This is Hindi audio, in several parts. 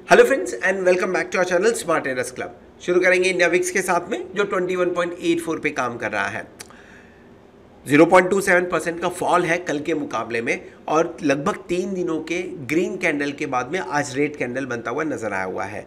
Hello friends and welcome back to our channel smart traders club. शुरू करेंगे इंडिया विक्स के साथ में जो 21.84 पे काम कर रहा है। 0.27% का फॉल है कल के मुकाबले में और लगभग 3 दिनों के ग्रीन कैंडल के बाद में आज रेड कैंडल बनता हुआ नजर आया हुआ है।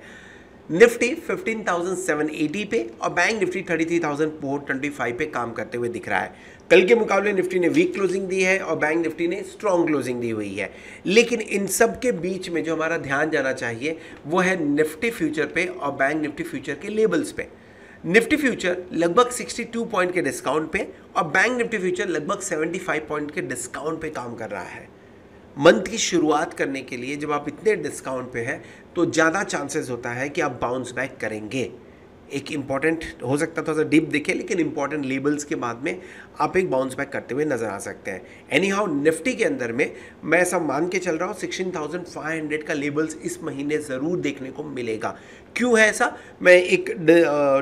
निफ्टी 15,780 पे और बैंक निफ्टी 33,425 पे काम करते हुए दिख रहा है। कल के मुकाबले निफ्टी ने वीक क्लोजिंग दी है और बैंक निफ्टी ने स्ट्रॉन्ग क्लोजिंग दी हुई है। लेकिन इन सब के बीच में जो हमारा ध्यान जाना चाहिए वो है निफ्टी फ्यूचर पे और बैंक निफ्टी फ्यूचर के लेवल्स पे। निफ्टी फ्यूचर लगभग 62 पॉइंट के डिस्काउंट पे और बैंक निफ्टी फ्यूचर लगभग 75 पॉइंट के डिस्काउंट पे काम कर रहा है। मंथ की शुरुआत करने के लिए जब आप इतने डिस्काउंट पे हैं तो ज़्यादा चांसेस होता है कि आप बाउंस बैक करेंगे। एक इंपॉर्टेंट हो सकता है थोड़ा सा डिप दिखे, लेकिन इंपॉर्टेंट लेवल्स के बाद में आप एक बाउंस बैक करते हुए नजर आ सकते हैं। एनी हाउ निफ्टी के अंदर में मैं ऐसा मान के चल रहा हूँ 16,500 का लेवल्स इस महीने ज़रूर देखने को मिलेगा। क्यों है ऐसा, मैं एक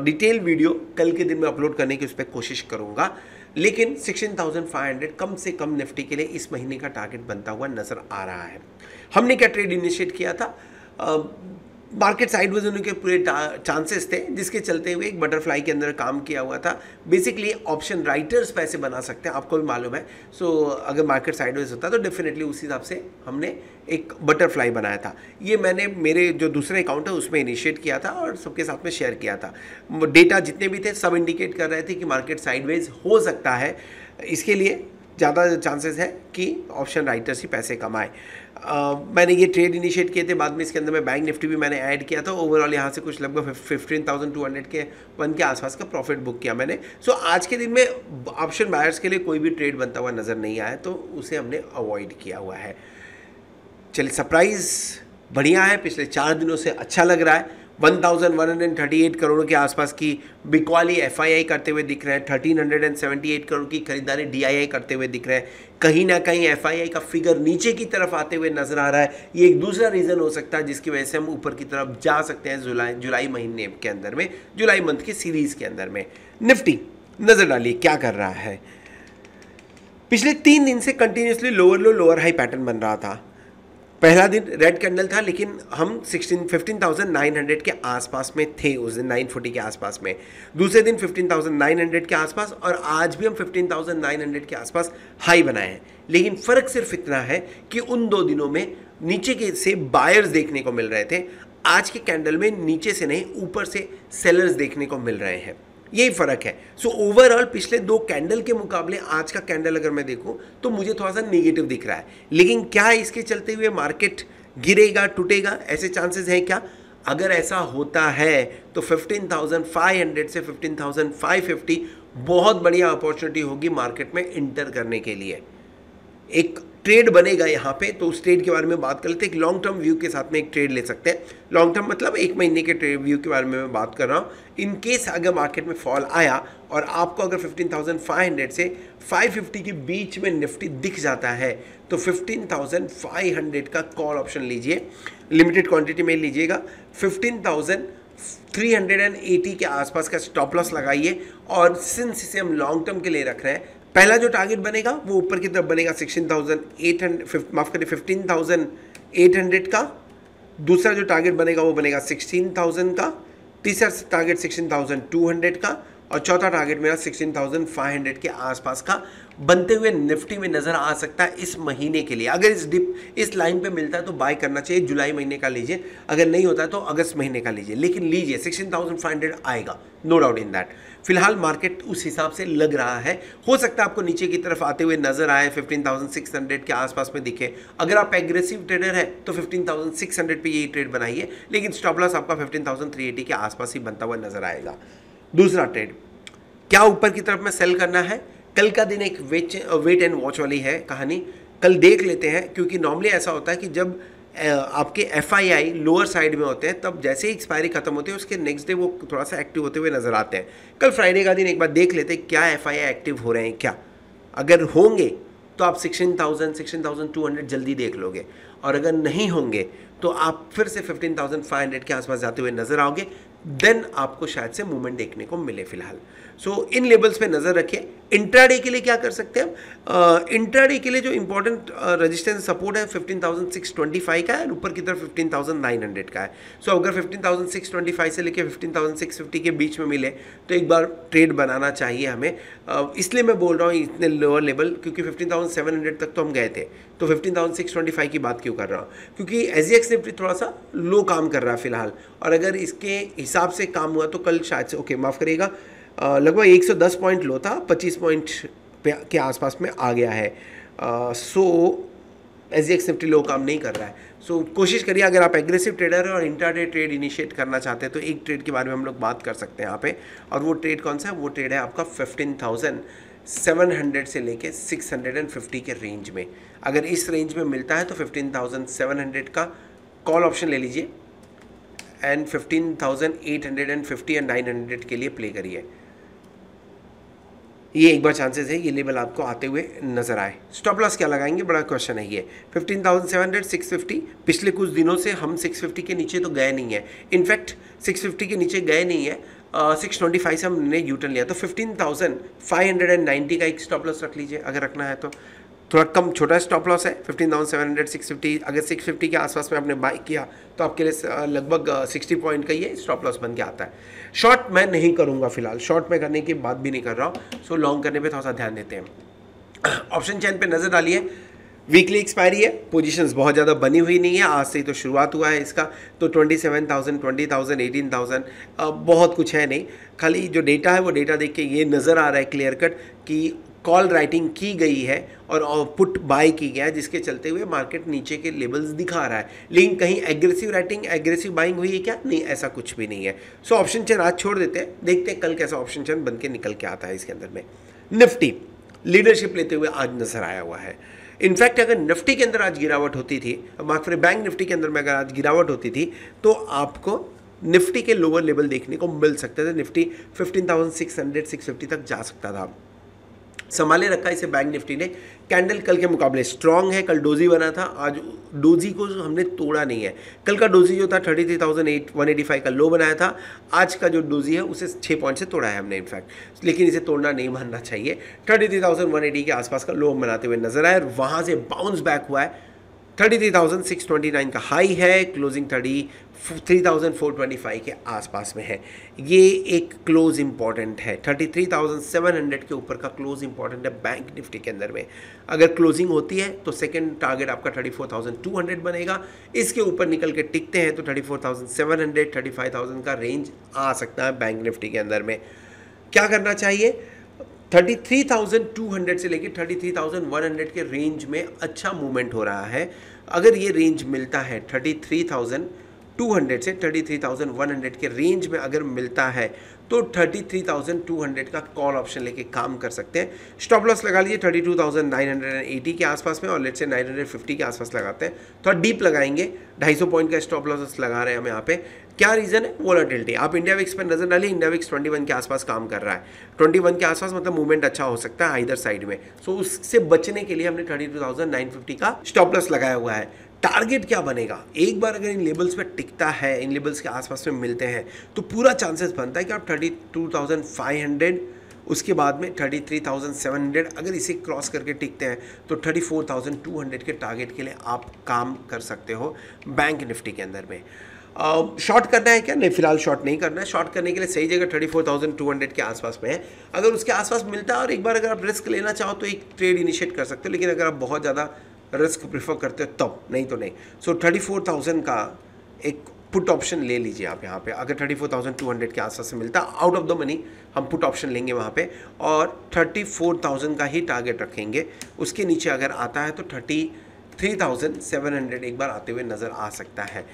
डिटेल वीडियो कल के दिन में अपलोड करने की उस पर कोशिश करूँगा, लेकिन 16,500 कम से कम निफ्टी के लिए इस महीने का टारगेट बनता हुआ नजर आ रहा है। हमने क्या ट्रेड इनिशिएट किया था, मार्केट साइडवेज होने के पूरे चांसेस थे, जिसके चलते हुए एक बटरफ्लाई के अंदर काम किया हुआ था। बेसिकली ऑप्शन राइटर्स पैसे बना सकते हैं, आपको भी मालूम है। सो अगर मार्केट साइडवेज होता तो डेफिनेटली उस हिसाब से हमने एक बटरफ्लाई बनाया था। ये मैंने मेरे जो दूसरे अकाउंट है उसमें इनिशिएट किया था और सबके साथ में शेयर किया था। डेटा जितने भी थे सब इंडिकेट कर रहे थे कि मार्केट साइडवेज हो सकता है, इसके लिए ज़्यादा चांसेस है कि ऑप्शन राइटर्स ही पैसे कमाए। मैंने ये ट्रेड इनिशिएट किए थे, बाद में इसके अंदर में बैंक निफ्टी भी मैंने ऐड किया था। ओवरऑल यहाँ से कुछ लगभग 15,200 के वन के आसपास का प्रॉफिट बुक किया मैंने। सो आज के दिन में ऑप्शन बायर्स के लिए कोई भी ट्रेड बनता हुआ नज़र नहीं आया, तो उसे हमने अवॉइड किया हुआ है। चलिए, सरप्राइज बढ़िया है, पिछले 4 दिनों से अच्छा लग रहा है। 1,138 करोड़ के आसपास की बिकवाली एफआईआई करते हुए दिख रहे हैं। 1,378 करोड़ की खरीदारी डीआईआई करते हुए दिख रहे हैं। कहीं ना कहीं एफआईआई का फिगर नीचे की तरफ आते हुए नजर आ रहा है। ये एक दूसरा रीज़न हो सकता है जिसकी वजह से हम ऊपर की तरफ जा सकते हैं जुलाई महीने के अंदर में, जुलाई मंथ की सीरीज के अंदर में। निफ्टी नजर डालिए क्या कर रहा है। पिछले 3 दिन से कंटिन्यूसली लोअर लो लोअर हाई पैटर्न बन रहा था। पहला दिन रेड कैंडल था, लेकिन हम 15,900 के आसपास में थे उस दिन, 940 के आसपास में। दूसरे दिन 15,900 के आसपास और आज भी हम 15,900 के आसपास हाई बनाए हैं। लेकिन फ़र्क सिर्फ इतना है कि उन 2 दिनों में नीचे के से बायर्स देखने को मिल रहे थे, आज के कैंडल में नीचे से नहीं ऊपर से सेलर्स देखने को मिल रहे हैं। यही फ़र्क है। सो ओवरऑल पिछले 2 कैंडल के मुकाबले आज का कैंडल अगर मैं देखूं तो मुझे थोड़ा सा नेगेटिव दिख रहा है। लेकिन क्या इसके चलते हुए मार्केट गिरेगा, टूटेगा, ऐसे चांसेस हैं क्या? अगर ऐसा होता है तो 15,500 से 15,550 बहुत बढ़िया अपॉर्चुनिटी होगी मार्केट में इंटर करने के लिए। एक ट्रेड बनेगा यहाँ पे, तो उस ट्रेड के बारे में बात कर लेते हैं। एक लॉन्ग टर्म व्यू के साथ में एक ट्रेड ले सकते हैं। लॉन्ग टर्म मतलब 1 महीने के ट्रेड व्यू के बारे में मैं बात कर रहा हूँ। इन केस अगर मार्केट में फॉल आया और आपको अगर 15,500 से 550 के बीच में निफ्टी दिख जाता है तो 15,500 का कॉल ऑप्शन लीजिए, लिमिटेड क्वांटिटी में लीजिएगा। 15,380 के आसपास का स्टॉप लॉस लगाइए और सिंस इसे हम लॉन्ग टर्म के लिए रख रहे हैं, पहला जो टारगेट बनेगा वो ऊपर की तरफ बनेगा 15,800 का। दूसरा जो टारगेट बनेगा वो बनेगा 16,000 का। तीसरा टारगेट 16,200 का और चौथा टारगेट मेरा 16,500 के आसपास का बनते हुए निफ्टी में नजर आ सकता है इस महीने के लिए। अगर इस लाइन पे मिलता है तो बाय करना चाहिए, जुलाई महीने का लीजिए। अगर नहीं होता है तो अगस्त महीने का लीजिए, लेकिन लीजिए, 16,500 आएगा, नो डाउट इन दैट। फिलहाल मार्केट उस हिसाब से लग रहा है। हो सकता है आपको नीचे की तरफ आते हुए नजर आए, 15,600 के आसपास में दिखे। अगर आप एग्रेसिव ट्रेडर है तो 15,600 पे यही ट्रेड बनाइए, लेकिन स्टॉप लॉस आपका 15,380 के आसपास ही बनता हुआ नजर आएगा। दूसरा ट्रेड, क्या ऊपर की तरफ में सेल करना है? कल का दिन एक वेट एंड वॉच वाली है कहानी। कल देख लेते हैं, क्योंकि नॉर्मली ऐसा होता है कि जब आपके एफआईआई लोअर साइड में होते हैं तब जैसे ही एक्सपायरी खत्म होती है उसके नेक्स्ट डे वो थोड़ा सा एक्टिव होते हुए नजर आते हैं। कल फ्राइडे का दिन एक बार देख लेते हैं क्या एफआईआई एक्टिव हो रहे हैं क्या। अगर होंगे तो आप 16,000 16,200 जल्दी देख लोगे, और अगर नहीं होंगे तो आप फिर से 15,500 के आसपास जाते हुए नजर आओगे, देन आपको शायद से मूवमेंट देखने को मिले फिलहाल। सो इन लेवल्स पे नज़र रखिए। इंट्राडे के लिए क्या कर सकते हैं? इंट्राडे के लिए जो इंपॉर्टेंट रेजिस्टेंस सपोर्ट है 15,625 का है, ऊपर की तरफ 15,900 का है। सो अगर 15,625 से लेकर 15,650 के बीच में मिले तो एक बार ट्रेड बनाना चाहिए हमें। इसलिए मैं बोल रहा हूँ इतने लोअर लेवल, क्योंकि 15,700 तक तो हम गए थे, तो 15,625 की बात क्यों कर रहा हूँ? क्योंकि SGX निफ्टी थोड़ा सा लो काम कर रहा है फिलहाल, और अगर इसके हिसाब से काम हुआ तो कल शायद से, ओके माफ़ करिएगा, लगभग 110 पॉइंट लो था, 25 पॉइंट के आसपास में आ गया है। सो SGX निफ्टी लो काम नहीं कर रहा है। सो कोशिश करिए, अगर आप एग्रेसिव ट्रेडर हैं और इंट्राडे ट्रेड इनिशिएट करना चाहते हैं तो एक ट्रेड के बारे में हम लोग बात कर सकते हैं यहाँ पे, और वो ट्रेड कौन सा है? वो ट्रेड है आपका 15,700 से लेके 650 के रेंज में। अगर इस रेंज में मिलता है तो 15,700 का कॉल ऑप्शन ले लीजिए एंड 15,850 या 900 के लिए प्ले करिए। ये एक बार चांसेस है ये लेवल आपको आते हुए नजर आए। स्टॉप लॉस क्या लगाएंगे? बड़ा क्वेश्चन है ये। 15,700, 650, पिछले कुछ दिनों से हम 650 के नीचे तो गए नहीं है, इनफैक्ट 650 के नीचे गए नहीं है। 625 से हमने यूटर्न लिया, तो 15,590 का एक स्टॉप लॉस रख लीजिए अगर रखना है तो। थोड़ा कम छोटा स्टॉप लॉस है 15,700, 650। अगर 650 के आसपास में आपने बाई किया तो आपके लिए लगभग 60 पॉइंट का ये स्टॉप लॉस बन के आता है। शॉर्ट मैं नहीं करूँगा फिलहाल, शॉर्ट मैं करने की बात भी नहीं कर रहा हूँ। सो लॉन्ग करने पे थोड़ा सा ध्यान देते हैं। ऑप्शन चेन पे नज़र डालिए, वीकली एक्सपायरी है, पोजीशंस बहुत ज़्यादा बनी हुई नहीं है, आज से ही तो शुरुआत हुआ है इसका। तो 27,000, 20,000, 18,000 बहुत कुछ है नहीं। खाली जो डेटा है वो डेटा देख के ये नज़र आ रहा है क्लियर कट कि कॉल राइटिंग की गई है और पुट बाय की गया है, जिसके चलते हुए मार्केट नीचे के लेवल्स दिखा रहा है। लेकिन कहीं एग्रेसिव राइटिंग, एग्रेसिव बाइंग हुई है क्या? नहीं, ऐसा कुछ भी नहीं है। सो ऑप्शन चेन आज छोड़ देते हैं, देखते हैं कल कैसा ऑप्शन चेन बन के निकल के आता है इसके अंदर में। निफ्टी लीडरशिप लेते हुए आज नजर आया हुआ है। इनफैक्ट अगर निफ्टी के अंदर आज गिरावट होती थी, माफ करें बैंक निफ्टी के अंदर में अगर आज गिरावट होती थी तो आपको निफ्टी के लोअर लेवल देखने को मिल सकते थे। निफ्टी 15,600, 650 तक जा सकता था। संभाले रखा इसे बैंक निफ्टी ने। कैंडल कल के मुकाबले स्ट्रांग है, कल डोजी बना था, आज डोजी को हमने तोड़ा नहीं है। कल का डोजी जो था 33,185 का लो बनाया था, आज का जो डोजी है उसे 6 पॉइंट से तोड़ा है हमने इनफैक्ट, लेकिन इसे तोड़ना नहीं मानना चाहिए। 33,180 के आसपास का लो बनाते हुए नजर आया और वहाँ से बाउंस बैक हुआ है। 33,629 का हाई है, क्लोजिंग 33,425 के आसपास में है। ये एक क्लोज इंपॉर्टेंट है। 33,700 के ऊपर का क्लोज इंपॉर्टेंट है बैंक निफ्टी के अंदर में। अगर क्लोजिंग होती है तो सेकंड टारगेट आपका 34,200 बनेगा। इसके ऊपर निकल के टिकते हैं तो 34,700, 35,000 का रेंज आ सकता है बैंक निफ्टी के अंदर में। क्या करना चाहिए? 33,200 से लेकर 33,100 के रेंज में अच्छा मूवमेंट हो रहा है। अगर ये रेंज मिलता है 33,200 से 33,100 के रेंज में अगर मिलता है तो 33,200 का कॉल ऑप्शन लेके काम कर सकते हैं। स्टॉप लॉस लगा लीजिए 32,980 के आसपास में, और लेट से 950 के आसपास लगाते हैं। थोड़ा डीप लगाएंगे, 250 पॉइंट का स्टॉप लॉस लगा रहे हैं हम यहाँ पे। क्या रीज़न है? वोलेटिलिटी। आप इंडिया विक्स पर नजर डालिए, इंडिया विक्स 21 के आसपास काम कर रहा है। 21 के आसपास मतलब मूवमेंट अच्छा हो सकता है इधर साइड में। सो उससे बचने के लिए हमने 32,950 का स्टॉप लॉस लगाया हुआ है। टारगेट क्या बनेगा? एक बार अगर इन लेवल्स पे टिकता है, इन लेवल्स के आसपास में मिलते हैं तो पूरा चांसेस बनता है कि आप 32,500, उसके बाद में 33,700, अगर इसे क्रॉस करके टिकते हैं तो 34,200 के टारगेट के लिए आप काम कर सकते हो बैंक निफ्टी के अंदर में। शॉर्ट करना है क्या? नहीं, फिलहाल शॉर्ट नहीं करना है। शॉर्ट करने के लिए सही जगह 34,200 के आसपास में है। अगर उसके आसपास मिलता है और एक बार अगर आप रिस्क लेना चाहो तो एक ट्रेड इनिशिएट कर सकते हो, लेकिन अगर आप बहुत ज़्यादा रिस्क प्रीफर करते हो तब, नहीं तो नहीं। सो 34,000 का एक पुट ऑप्शन ले लीजिए आप यहाँ पे। अगर 34,200 के आसपास से मिलता है आउट ऑफ द मनी, हम पुट ऑप्शन लेंगे वहाँ पे और 34,000 का ही टारगेट रखेंगे। उसके नीचे अगर आता है तो 33,700 एक बार आते हुए नज़र आ सकता है।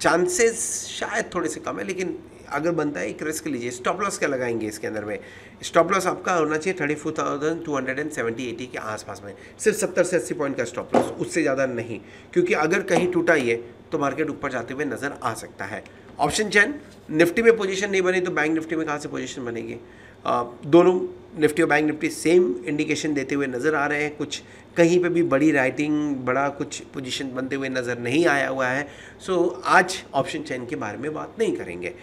चांसेस शायद थोड़े से कम है, लेकिन अगर बनता है एक रिस्क लीजिए। स्टॉप लॉस क्या लगाएंगे इसके अंदर में? स्टॉप लॉस आपका होना चाहिए 34,270-80 के आसपास में, सिर्फ 70 से 80 पॉइंट का स्टॉप लॉस, उससे ज़्यादा नहीं, क्योंकि अगर कहीं टूटा ये तो मार्केट ऊपर जाते हुए नज़र आ सकता है। ऑप्शन चेन, निफ्टी में पोजीशन नहीं बनी तो बैंक निफ्टी में कहाँ से पोजीशन बनेगी? दोनों निफ्टी और बैंक निफ्टी सेम इंडिकेशन देते हुए नज़र आ रहे हैं, कुछ कहीं पे भी बड़ी राइटिंग, बड़ा कुछ पोजीशन बनते हुए नज़र नहीं आया हुआ है। सो आज ऑप्शन चेन के बारे में बात नहीं करेंगे।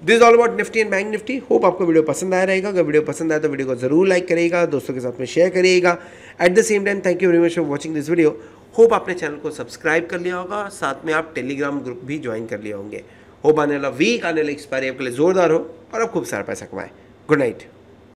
This is all about Nifty and bank Nifty. Hope आपको वीडियो पसंद आया रहेगा। अगर वीडियो पसंद आया तो वीडियो को जरूर लाइक करिएगा, दोस्तों के साथ में शेयर करिएगा। At the same time thank you very much for watching this video. Hope आपने चैनल को सब्सक्राइब कर लिया होगा, साथ में आप टेलीग्राम ग्रुप भी ज्वाइन कर लिए होंगे। होप आने वाला वीक, आने वाला एक्सपायरी आपके लिए जोरदार हो और आप खूब सारा पैसा कमाएं। Good night.